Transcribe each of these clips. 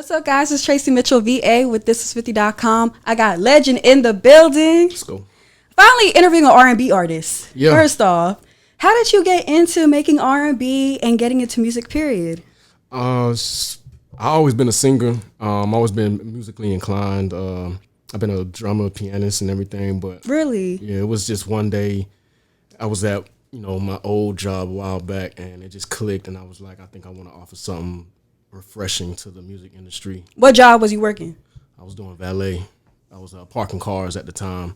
What's up, guys? It's Tracy Mitchell, VA with ThisIs50.com. I got Legend in the building. Let's go. Finally interviewing an R&B artist. Yeah. First off, how did you get into making R&B and getting into music, period? I always been a singer. Always been musically inclined. I've been a drummer, pianist, and everything. But Really? yeah, it was just one day I was at my old job a while back, and it just clicked, and I was like, I think I want to offer something refreshing to the music industry. What job was you working? I was doing valet. I was parking cars at the time,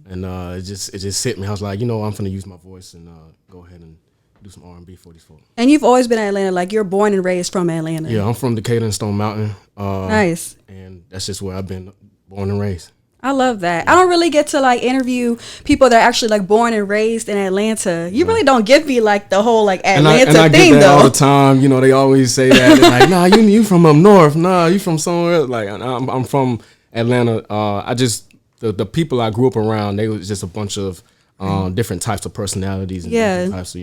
and it just hit me. I was like, I'm gonna use my voice and go ahead and do some R&B for these folks. And you've always been in Atlanta, like you're born and raised from Atlanta. Yeah, I'm from Decatur and Stone Mountain. Nice. And that's just where I've been born and raised. I love that. I don't really get to like interview people that are actually like born and raised in Atlanta. You really don't give me like the whole like Atlanta and I thing get that though. all the time. They always say that. They're like, nah, you from up north. Nah, you from somewhere else. Like I'm from Atlanta. The people I grew up around, they was just a bunch of different types of personalities and different types of,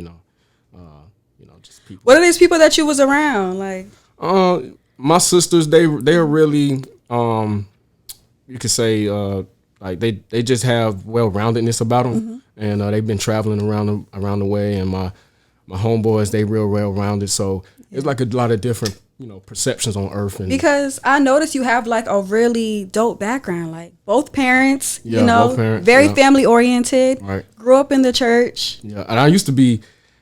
just people. What are these people that you was around? Like my sisters, they are really you could say like they just have well-roundedness about them, and they've been traveling around the way. And my homeboys, they real well-rounded. So it's like a lot of different perceptions on earth. And because I noticed you have like a really dope background, like both parents, both parents, very family oriented. Right. Grew up in the church. Yeah, and I used to be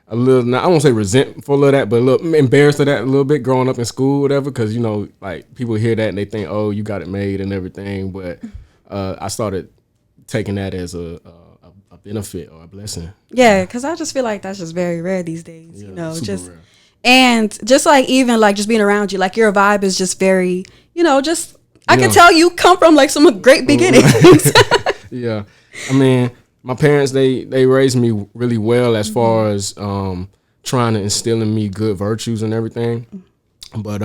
a little, I won't say resentful of that, but a little embarrassed of that a little bit growing up in school, whatever, because like people hear that and they think, oh, you got it made and everything. But I started taking that as a benefit or a blessing. Yeah, because I just feel like that's just very rare these days. Super rare. And just like even like just being around you, like your vibe is just very, I can tell you come from like some great beginnings. Yeah, I mean, my parents, they raised me really well as far as trying to instill in me good virtues and everything. But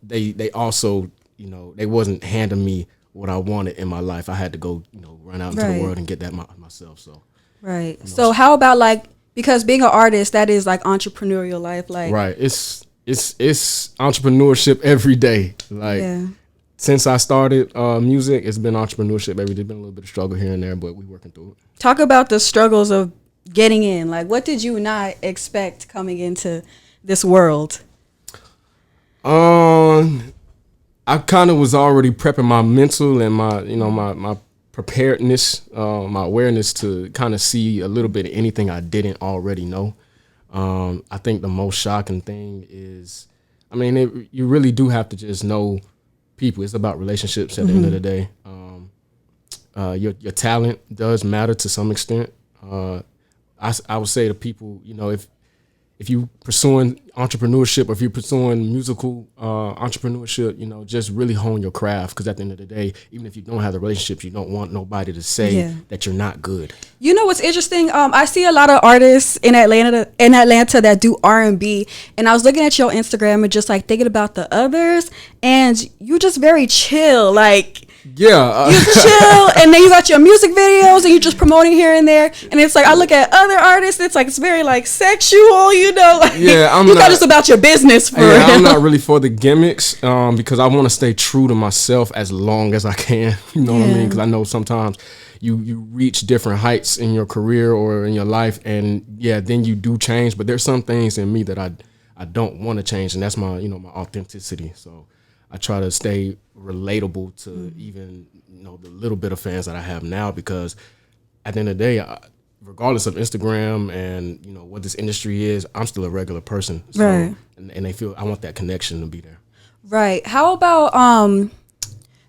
they also, they wasn't handing me what I wanted in my life. I had to go, run out into the world and get that myself. So right. So how about like, because being an artist, that is like entrepreneurial life, like right. It's entrepreneurship every day. Like since I started music, it's been entrepreneurship every day. Been a little bit of struggle here and there, but we're working through it. Talk about the struggles of getting in. Like, what did you not expect coming into this world? I kind of was already prepping my mental and my preparedness, my awareness to kind of see a little bit of anything I didn't already know. I think the most shocking thing is, you really do have to just know people. It's about relationships at the end of the day. Your talent does matter to some extent. I would say to people, if you pursuing entrepreneurship or if you're pursuing musical entrepreneurship, just really hone your craft, because at the end of the day, even if you don't have the relationships, you don't want nobody to say that you're not good. You know what's interesting? I see a lot of artists in Atlanta that do R&B, and I was looking at your Instagram and just like thinking about the others, and you just very chill, like. Yeah, you chill, and then you got your music videos, and you just promoting here and there, and it's like I look at other artists, it's like it's very like sexual, like I'm you not, got just about your business for real. I'm not really for the gimmicks, because I want to stay true to myself as long as I can. You know what I mean? Because I know sometimes you reach different heights in your career or in your life, and then you do change. But there's some things in me that I don't want to change, and that's my my authenticity. So I try to stay relatable to even the little bit of fans that I have now, because at the end of the day, regardless of Instagram and what this industry is, I'm still a regular person. So, right. And they feel I want that connection to be there. Right. How about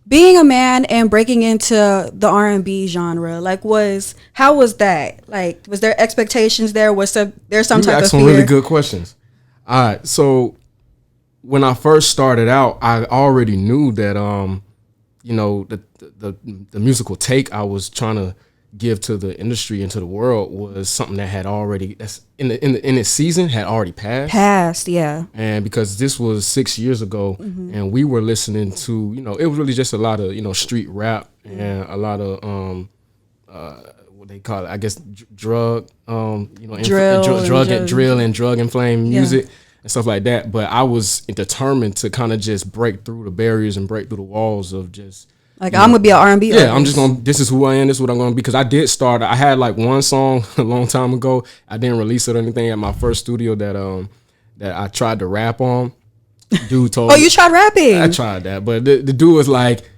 being a man and breaking into the R&B genre? Like, how was that? Like, was there expectations there? Was there some type of fear? Some really good questions. All right, so when I first started out, I already knew that the musical take I was trying to give to the industry and to the world was something that had already in its season had already passed. And because this was 6 years ago, and we were listening to it was really just a lot of street rap and a lot of what they call it, I guess drug and drug inflamed music. and stuff like that. But I was determined to kind of just break through the barriers and break through the walls of just Like, I'm gonna be an R&B artist. Yeah, I'm just gonna. This is who I am. This is what I'm gonna be. Because I did start. I had like one song a long time ago. I didn't release it or anything at my first studio that I tried to rap on. Dude told Oh, me, you tried rapping? I tried that, but the dude was like,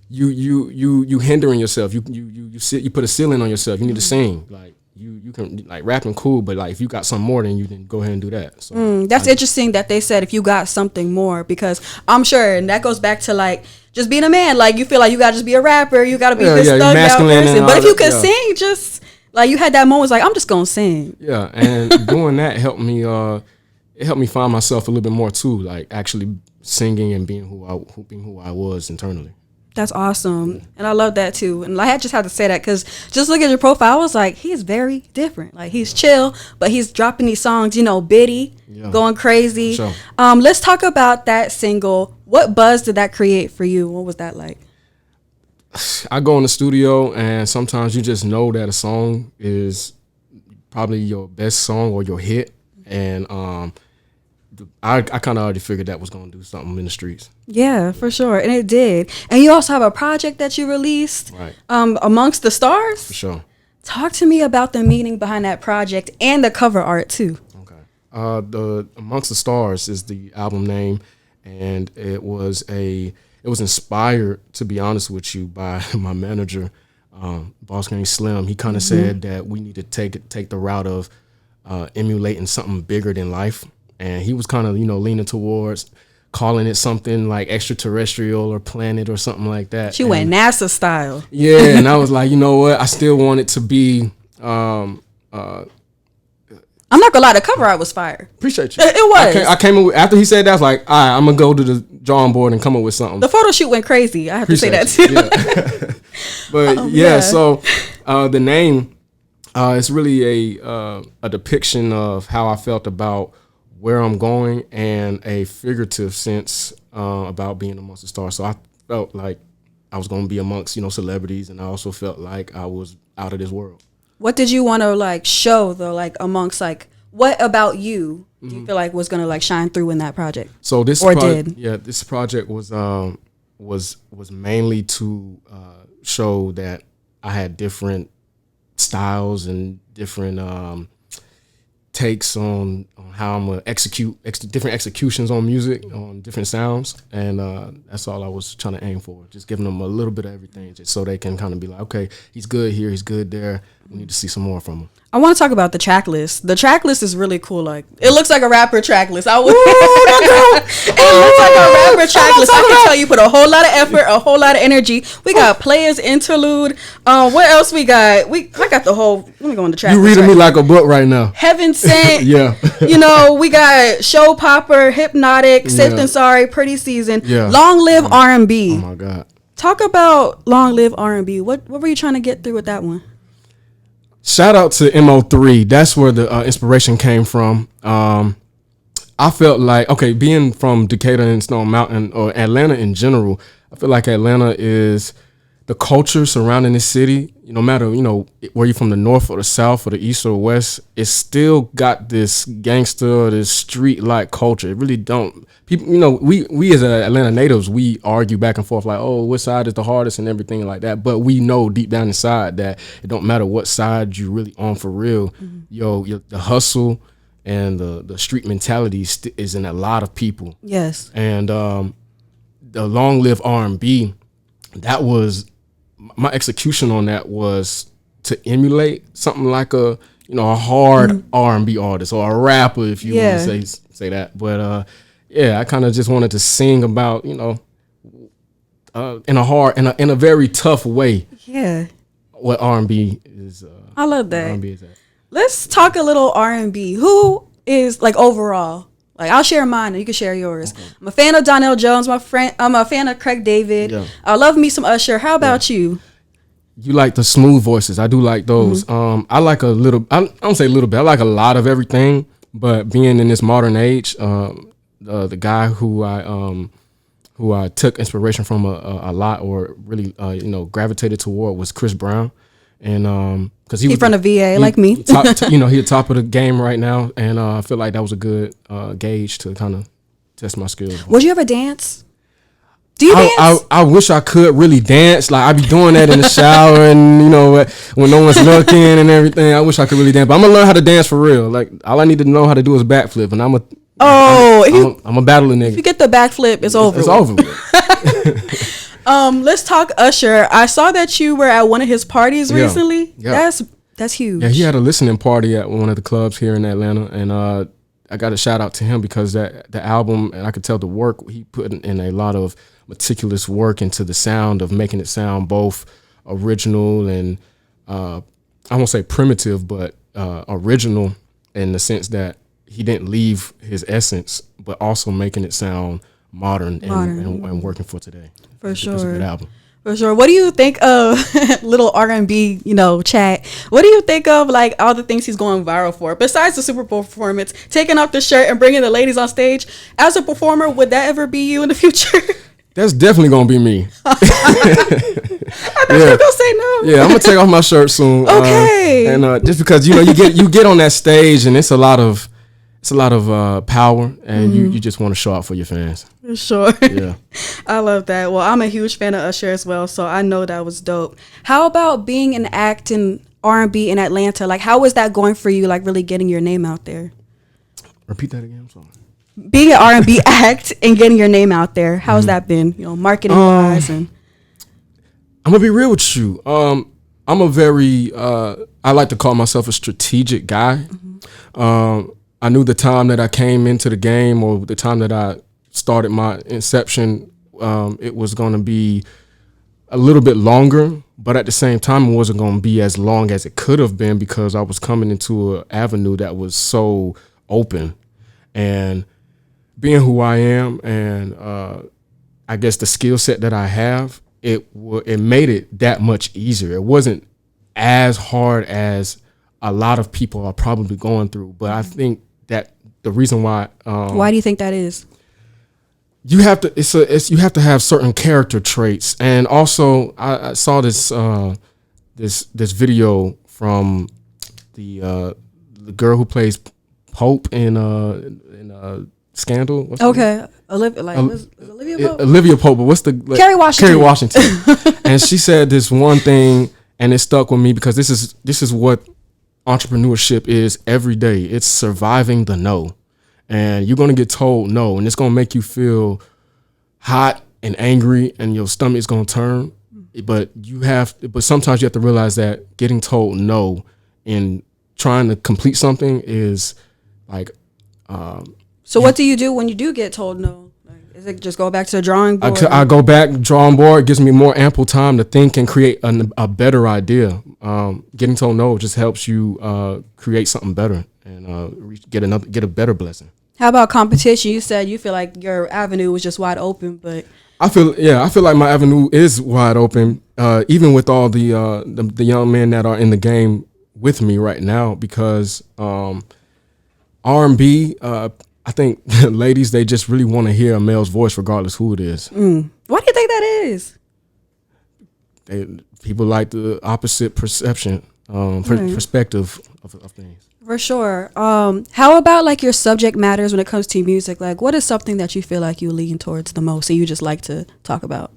you hindering yourself. You put a ceiling on yourself. You need to sing. Like you can like rapping cool, but like if you got something more, then you can go ahead and do that. So That's interesting that they said if you got something more, because I'm sure, and that goes back to like just being a man. Like you feel like you gotta just be a rapper, you gotta be this thugged out person. But if you could sing, just like you had that moment, was like I'm just gonna sing. Yeah, and doing that helped me. It helped me find myself a little bit more too, like actually singing and being who I was internally. That's awesome. And I love that too. And I just had to say that because just look at your profile, I was like, he's very different. Like he's chill, but he's dropping these songs, Biddy, going crazy. Sure. Let's talk about that single. What buzz did that create for you? What was that like? I go in the studio and sometimes you just know that a song is probably your best song or your hit. And I kind of already figured that was going to do something in the streets. Yeah, for sure. And it did. And you also have a project that you released, right? Amongst the Stars. For sure. Talk to me about the meaning behind that project and the cover art too. Okay. The Amongst the Stars is the album name, and it was inspired, to be honest with you, by my manager, boss named Slim. He kind of said that we need to take the route of emulating something bigger than life. And he was kind of, leaning towards calling it something like extraterrestrial or planet or something like that. She went NASA style. Yeah, and I was like, you know what? I still want it to be. I'm not gonna lie, the cover art was fire. Appreciate you. It was. I came in after he said that. I was like, all right, I'm gonna go to the drawing board and come up with something. The photo shoot went crazy. I have to say that too. Yeah. But so the name, it's really a depiction of how I felt about where I'm going and a figurative sense about being amongst the stars. So I felt like I was going to be amongst, celebrities, and I also felt like I was out of this world. What did you want to like show though, like amongst like what about you do you feel like was going to like shine through in that project? So this this project was mainly to show that I had different styles and different takes on how I'm gonna execute different executions on music, on different sounds, and that's all I was trying to aim for. Just giving them a little bit of everything, just so they can kind of be like, okay, he's good here, he's good there. We need to see some more from him. I want to talk about the track list. The track list is really cool. Like it looks like a rapper track list. It looks like a rapper track list. I can tell you put a whole lot of effort, a whole lot of energy. We got Players Interlude. What else we got? I got the whole. Let me go on the track. You reading me like a book right now. Heaven Sent. Yeah. We got Show Popper, Hypnotic, Safe and Sorry, Pretty Season. Yeah. Long Live R&B. Oh my God. Talk about Long Live R&B. What were you trying to get through with that one? Shout out to MO3. That's where the inspiration came from. I felt like, being from Decatur and Stone Mountain, or Atlanta in general, I feel like Atlanta is the culture surrounding this city. No matter, where you're from, the north or the south or the east or west, it's still got this gangster, this street-like culture. It really don't. People, we as Atlanta natives, we argue back and forth like, oh, what side is the hardest and everything like that. But we know deep down inside that it don't matter what side you really on for real. Mm-hmm. The hustle and the street mentality is in a lot of people. Yes. And the Long Live R&B, that was my execution on that was to emulate something like a hard R&B artist or a rapper, if you want to say that. But I kind of just wanted to sing about in a very tough way. Yeah. What R&B is. I love that. R&B is that. Let's talk a little R&B. Who is like overall? Like I'll share mine and you can share yours. Okay. I'm a fan of Donnell Jones, my friend. I'm a fan of Craig David. Yeah. I love me some Usher. How about you? You like the smooth voices. I do like those. Mm-hmm. I like a little. I don't say a little bit. I like a lot of everything. But being in this modern age, the guy who I took inspiration from a lot, or really gravitated toward, was Chris Brown. and because He from the VA like me. He at top of the game right now, and I feel like that was a good gauge to kind of test my skills. Would you ever dance? Do you dance? I wish I could really dance. Like I be doing that in the shower, and when no one's looking and everything. I wish I could really dance, but I'm gonna learn how to dance for real. Like all I need to know how to do is backflip, and I'm a battling nigga. If you get the backflip, it's over. It's over with. Let's talk Usher. I saw that you were at one of his parties recently. Yeah. That's huge. Yeah, he had a listening party at one of the clubs here in Atlanta, and I got a shout out to him because the album, and I could tell the work he put in a lot of meticulous work into the sound of making it sound both original and I won't say primitive, but original in the sense that he didn't leave his essence, but also making it sound modern. And working for today. For sure. It's a good album. For sure. What do you think of little R&B, chat? What do you think of like all the things he's going viral for? Besides the Super Bowl performance, taking off the shirt and bringing the ladies on stage. As a performer, would that ever be you in the future? That's definitely gonna be me. I thought you were gonna say no. Yeah, I'm gonna take off my shirt soon. Okay. And just because you get on that stage and it's a lot of power, and you just want to show out for your fans. For sure. Yeah. I love that. Well, I'm a huge fan of Usher as well, so I know that was dope. How about being an act in R&B in Atlanta? Like, how was that going for you? Like, really getting your name out there? Repeat that again. I'm sorry. Being an R&B act and getting your name out there, how's that been? Marketing wise, and I'm gonna be real with you. I'm a very I like to call myself a strategic guy. I knew the time that I came into the game, or the time that I started my inception, it was going to be a little bit longer, but at the same time, it wasn't going to be as long as it could have been because I was coming into an avenue that was so open. And being who I am, and I guess the skill set that I have, it made it that much easier. It wasn't as hard as a lot of people are probably going through, but I think that the reason why do you think that is? You have to have certain character traits, and also I saw this video from the girl who plays Pope in Scandal. Okay, Olivia Pope. Olivia Pope, but what's the Kerry Washington? Kerry Washington, and she said this one thing, and it stuck with me because this is what entrepreneurship is every day. It's surviving the no, and you're gonna get told no, and it's gonna make you feel hot and angry, and your stomach's gonna turn. But sometimes you have to realize that getting told no and trying to complete something is like. So what do you do when you do get told no? Is it just go back to the drawing board? I go back, drawing board. It gives me more ample time to think and create a better idea. Getting told no just helps you create something better and get a better blessing. How about competition? You said you feel like your avenue was just wide open, but I feel like my avenue is wide open, even with all the young men that are in the game with me right now, because R&B. I think ladies, they just really want to hear a male's voice regardless who it is. Why do you think that is? People like the opposite perception, perspective of things. For sure. How about like your subject matters when it comes to music? Like, what is something that you feel like you lean towards the most and you just like to talk about?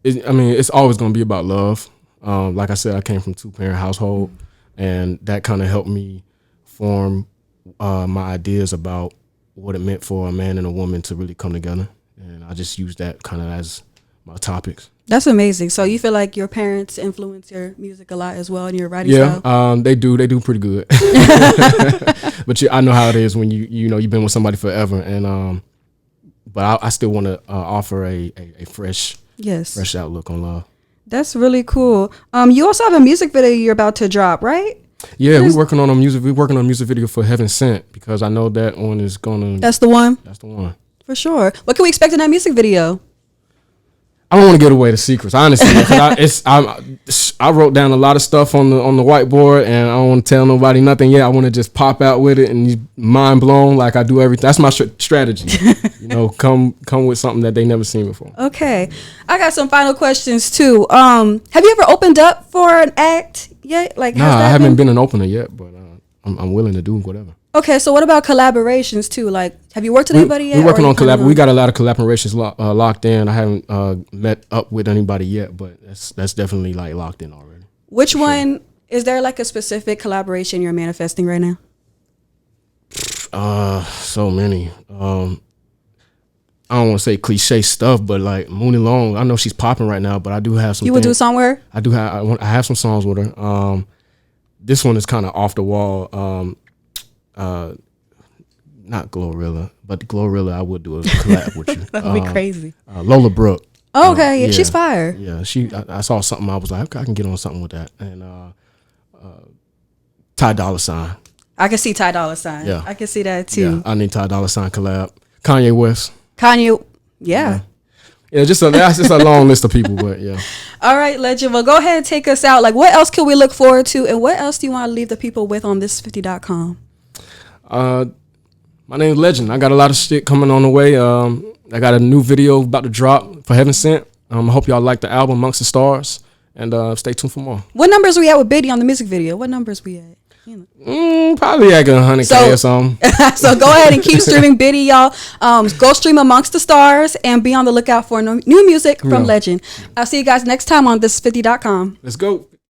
It's always going to be about love. Like I said, I came from a 2-parent household, and that kind of helped me form my ideas about what it meant for a man and a woman to really come together, and I just use that kind of as my topics. That's amazing. So you feel like your parents influence your music a lot as well in your writing style? Yeah, they do pretty good. But I know how it is when you've been with somebody forever, and but I still want to offer a fresh outlook on love. That's really cool. You also have a music video you're about to drop, right? Yeah, we're working on a music video for Heaven Sent, because I know that one is gonna. That's the one. That's the one. For sure. What can we expect in that music video? I don't want to give away the secrets, honestly. I wrote down a lot of stuff on the whiteboard, and I don't want to tell nobody nothing yet. I want to just pop out with it and mind blown like I do everything. That's my strategy. Come with something that they never seen before. Okay, I got some final questions too. Have you ever opened up for an act yet? Like, nah, I haven't been an opener yet, but I'm willing to do whatever. Okay, so what about collaborations too? Like, have you worked with anybody yet? We're working on collab. We got a lot of collaborations locked in. I haven't met up with anybody yet, but that's definitely like locked in already. Which one is there? Like a specific collaboration you're manifesting right now? So many. I don't want to say cliche stuff, but like Mooney Long, I know she's popping right now, but I do have some. You would do a song with her? I do have. I have some songs with her. This one is kind of off the wall. Not Glorilla, but Glorilla, I would do a collab with you. That would be crazy. Lola Brooke. Oh, okay, yeah, she's fire. Yeah, I saw something. I was like, okay, I can get on something with that. And Ty Dolla $ign. I can see Ty Dolla $ign. Yeah, I can see that too. Yeah, I need Ty Dolla $ign collab. Kanye West. Yeah. Yeah, that's just a long list of people, but yeah. All right, Legend. Well, go ahead and take us out. Like, what else can we look forward to, and what else do you want to leave the people with on this50.com? My name's Legnd. I got a lot of shit coming on the way. I got a new video about to drop for Heaven Sent. I hope y'all like the album Amongst the Stars, and stay tuned for more. What numbers we at with Biddy on the music video? What numbers we at? Probably like 100K or something. So go ahead and keep streaming Biddy, y'all. Go stream Amongst the Stars and be on the lookout for new music from Legnd. I'll see you guys next time on this50.com. Let's go.